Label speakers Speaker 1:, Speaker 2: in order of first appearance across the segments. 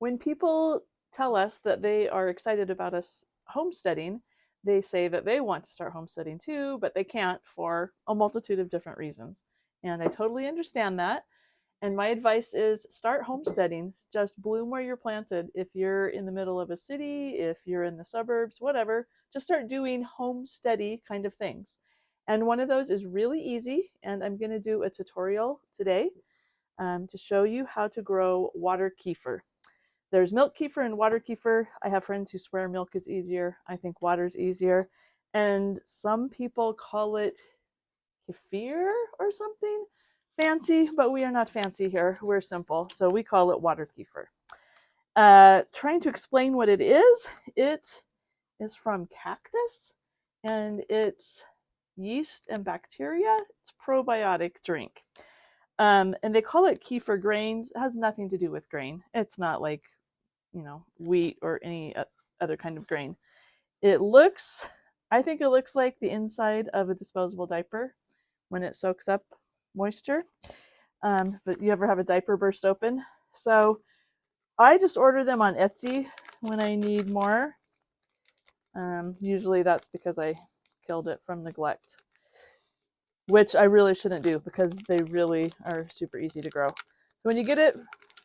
Speaker 1: When people tell us that they are excited about us homesteading, they say that they want to start homesteading too, but they can't for a multitude of different reasons. And I totally understand that. And my advice is start homesteading. Just bloom where you're planted. If you're in the middle of a city, if you're in the suburbs, whatever, just start doing homesteady kind of things. And one of those is really easy. And I'm going to do a tutorial today to show you how to grow water kefir. There's milk kefir and water kefir. I have friends who swear milk is easier. I think water's easier. And some people call it KEFIR or something fancy, but we are not fancy here. We're simple. So we call it water kefir. Trying to explain what it is from cactus and it's yeast and bacteria. It's a probiotic drink. And they call it kefir grains. It has nothing to do with grain. It's not like, wheat or any other kind of grain. I think it looks like the inside of a disposable diaper when it soaks up moisture. But you ever have a diaper burst open? So I just order them on Etsy when I need more. Usually that's because I killed it from neglect, which I really shouldn't do because they really are super easy to grow. So when you get it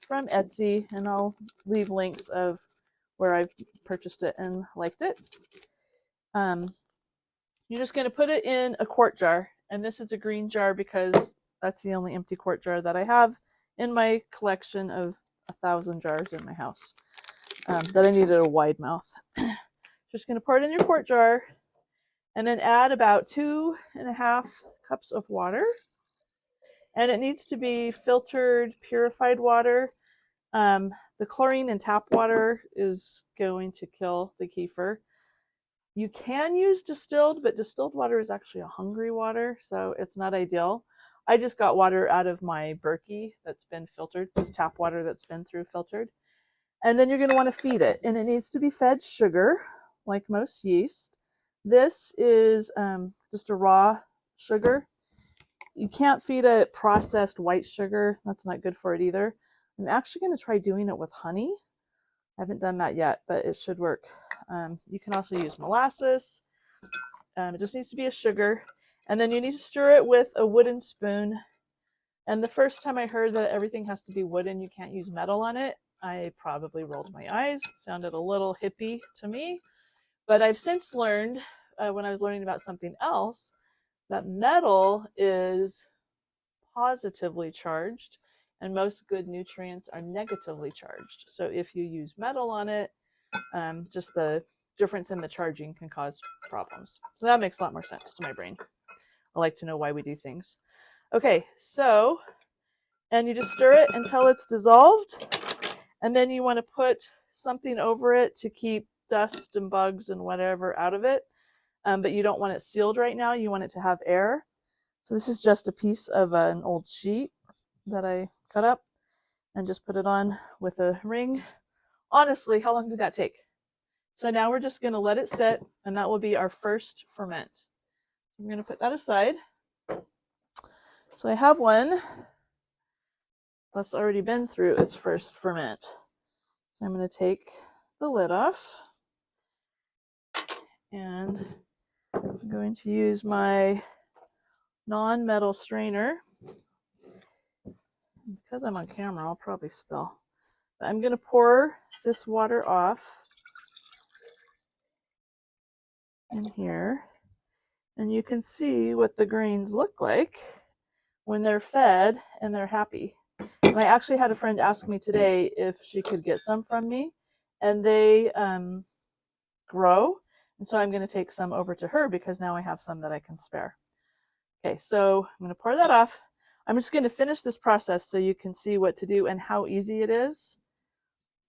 Speaker 1: from Etsy, and I'll leave links of where I've purchased it and liked it, you're just going to put it in a quart jar. And this is a green jar because that's the only empty quart jar that I have in my collection of 1,000 jars in my house that I needed a wide mouth. Just going to pour it in your quart jar and then add about 2.5 cups of water. And it needs to be filtered, purified water. The chlorine in tap water is going to kill the kefir. You can use distilled, but distilled water is actually a hungry water, so it's not ideal. I just got water out of my Berkey that's been filtered, just tap water that's been through filtered. And then you're going to want to feed it, and it needs to be fed sugar, like most yeast. This is just a raw sugar. You can't feed it processed white sugar. That's not good for it either. I'm actually going to try doing it with honey. I haven't done that yet, but it should work. You can also use molasses. It just needs to be a sugar. And then you need to stir it with a wooden spoon. And the first time I heard that everything has to be wooden, you can't use metal on it, I probably rolled my eyes. It sounded a little hippie to me. But I've since learned, when I was learning about something else, that metal is positively charged and most good nutrients are negatively charged. So if you use metal on it, just the difference in the charging can cause problems. So that makes a lot more sense to my brain. I like to know why we do things. Okay, so, and you just stir it until it's dissolved. And then you want to put something over it to keep dust and bugs and whatever out of it. But you don't want it sealed right now. You want it to have air. So this is just a piece of an old sheet that I cut up and just put it on with a ring. Honestly, how long did that take? So now we're just going to let it sit, and that will be our first ferment. I'm going to put that aside. So I have one that's already been through its first ferment. So I'm going to take the lid off, and I'm going to use my non-metal strainer. Because I'm on camera, I'll probably spill. But I'm going to pour this water off in here. And you can see what the grains look like when they're fed and they're happy. And I actually had a friend ask me today if she could get some from me, and they grow. And so I'm going to take some over to her because now I have some that I can spare. Okay, so I'm going to pour that off. I'm just going to finish this process so you can see what to do and how easy it is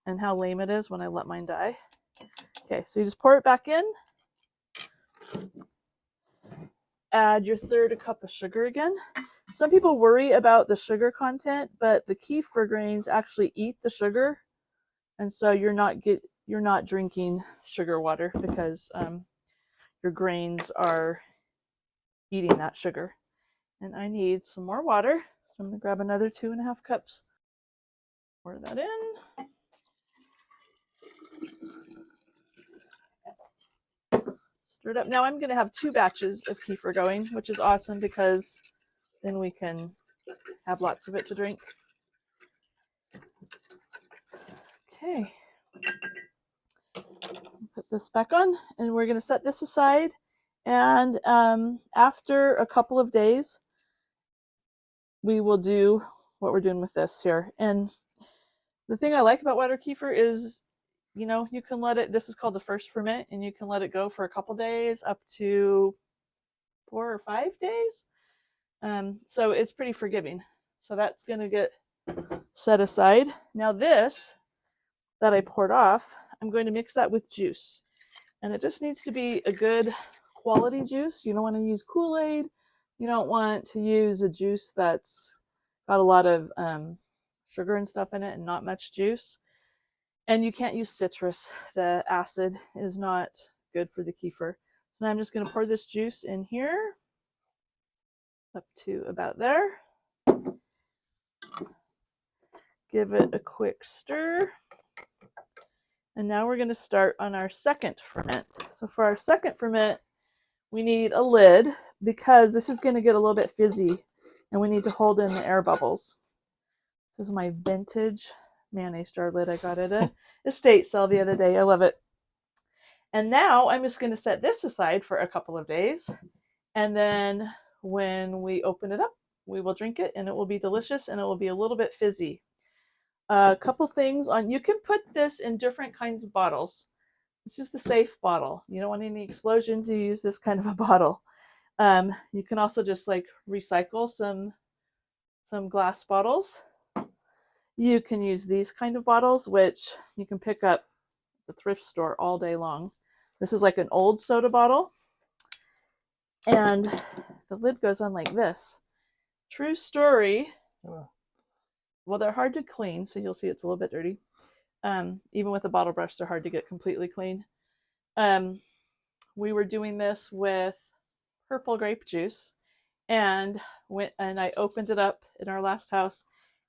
Speaker 1: and how lame it is when I let mine die. Okay, so you just pour it back in. Add your third cup of sugar again. Some people worry about the sugar content, but the kefir grains actually eat the sugar, and so you're not drinking sugar water because your grains are eating that sugar. And I need some more water, so I'm going to grab another 2.5 cups. Pour that in. Stir it up. Now I'm going to have 2 batches of kefir going, which is awesome because then we can have lots of it to drink. Okay. Put this back on, and we're going to set this aside. And after a couple of days, we will do what we're doing with this here. And the thing I like about water kefir is, you know, you can let it, this is called the first ferment, and you can let it go for a couple days up to 4 or 5 days. So it's pretty forgiving. So that's going to get set aside. Now this that I poured off, I'm going to mix that with juice. And it just needs to be a good quality juice. You don't want to use Kool-Aid. You don't want to use a juice that's got a lot of sugar and stuff in it and not much juice. And you can't use citrus. The acid is not good for the kefir. So now I'm just going to pour this juice in here up to about there. Give it a quick stir. And now we're going to start on our second ferment. So for our second ferment, we need a lid because this is going to get a little bit fizzy and we need to hold in the air bubbles. This is my vintage mayonnaise jar lid I got at a estate sale the other day. I love it. And now I'm just going to set this aside for a couple of days. And then when we open it up, we will drink it and it will be delicious and it will be a little bit fizzy. A couple things on, you can put this in different kinds of bottles. This is the safe bottle. You don't want any explosions, you use this kind of a bottle. You can also just like recycle some glass bottles. You can use these kind of bottles, which you can pick up at the thrift store all day long. This is like an old soda bottle. And the lid goes on like this. True story. Well, they're hard to clean, so you'll see it's a little bit dirty. Even with a bottle brush, they're hard to get completely clean. We were doing this with purple grape juice, and I opened it up in our last house,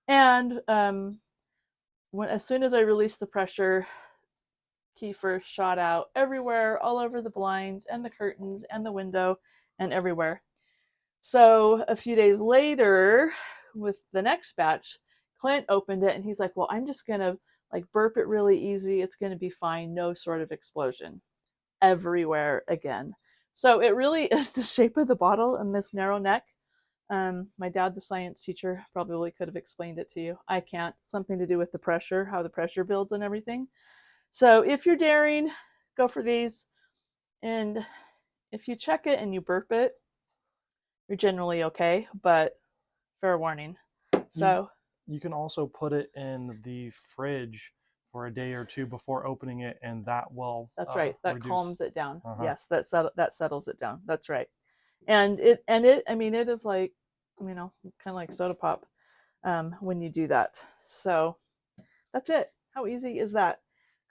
Speaker 1: and as soon as I released the pressure, kefir shot out everywhere, all over the blinds and the curtains and the window and everywhere. So a few days later, with the next batch, Clint opened it and he's like, well, I'm just going to like burp it really easy. It's going to be fine. No sort of explosion everywhere again. So it really is the shape of the bottle and this narrow neck. My dad, the science teacher, probably could have explained it to you. I can't. Something to do with the pressure, how the pressure builds and everything. So if you're daring, go for these. And if you check it and you burp it, you're generally okay, but fair warning. So
Speaker 2: you can also put it in the fridge for a day or two before opening it, and that will
Speaker 1: that's right. That
Speaker 2: reduce...
Speaker 1: calms it down. Yes, that settles it down. That's right. And it I mean, it is like, you know, kind of like soda pop when you do that. So that's it. How easy is that?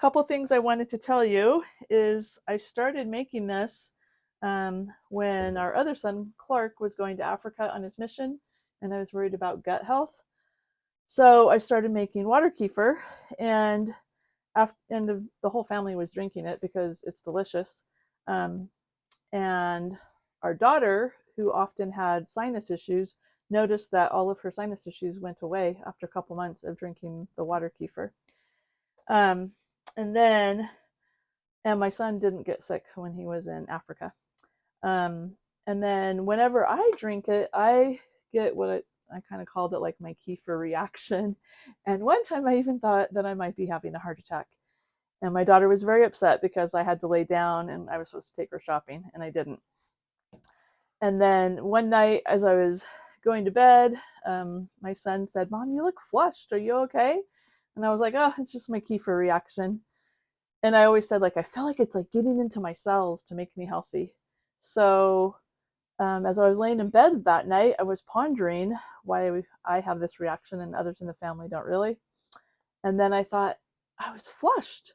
Speaker 1: Couple things I wanted to tell you is I started making this when our other son, Clark, was going to Africa on his mission, and I was worried about gut health. So I started making water kefir, and the whole family was drinking it because it's delicious. And our daughter, who often had sinus issues, noticed that all of her sinus issues went away after a couple months of drinking the water kefir. And my son didn't get sick when he was in Africa. And then whenever I drink it, I get what I kind of called it like my kefir reaction. And one time I even thought that I might be having a heart attack. And my daughter was very upset because I had to lay down and I was supposed to take her shopping and I didn't. And then one night as I was going to bed, my son said, Mom, you look flushed. Are you okay? And I was like, oh, it's just my kefir reaction. And I always said, like, I feel like it's like getting into my cells to make me healthy. So as I was laying in bed that night, I was pondering why I have this reaction and others in the family don't really. And then I thought, I was flushed,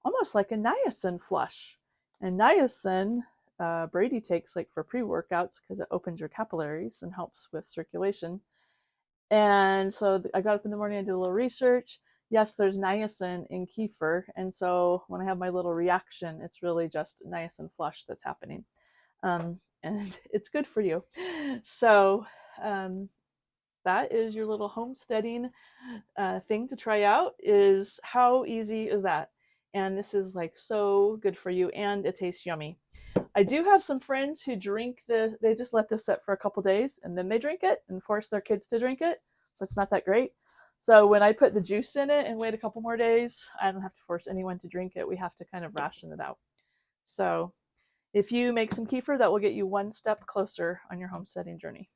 Speaker 1: almost like a niacin flush. And niacin, Brady takes like for pre-workouts because it opens your capillaries and helps with circulation. And so I got up in the morning and did a little research. yes, there's niacin in kefir, and so when I have my little reaction, it's really just niacin flush that's happening, and it's good for you. So um, that is your little homesteading thing to try out. Is how easy is that? And this is like so good for you, and it tastes yummy. I do have some friends who drink this. They just let this sit for a couple days and then they drink it and force their kids to drink it. But it's not that great. So when I put the juice in it and wait a couple more days, I don't have to force anyone to drink it. We have to kind of ration it out. So if you make some kefir, that will get you one step closer on your homesteading journey.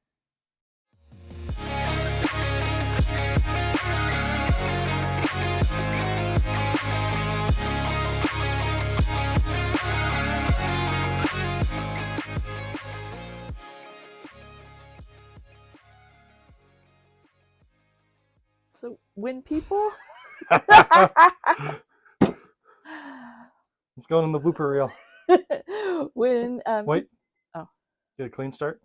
Speaker 1: So when people
Speaker 2: It's going in the blooper reel.
Speaker 1: when
Speaker 2: Wait.
Speaker 1: oh
Speaker 2: Get a clean start.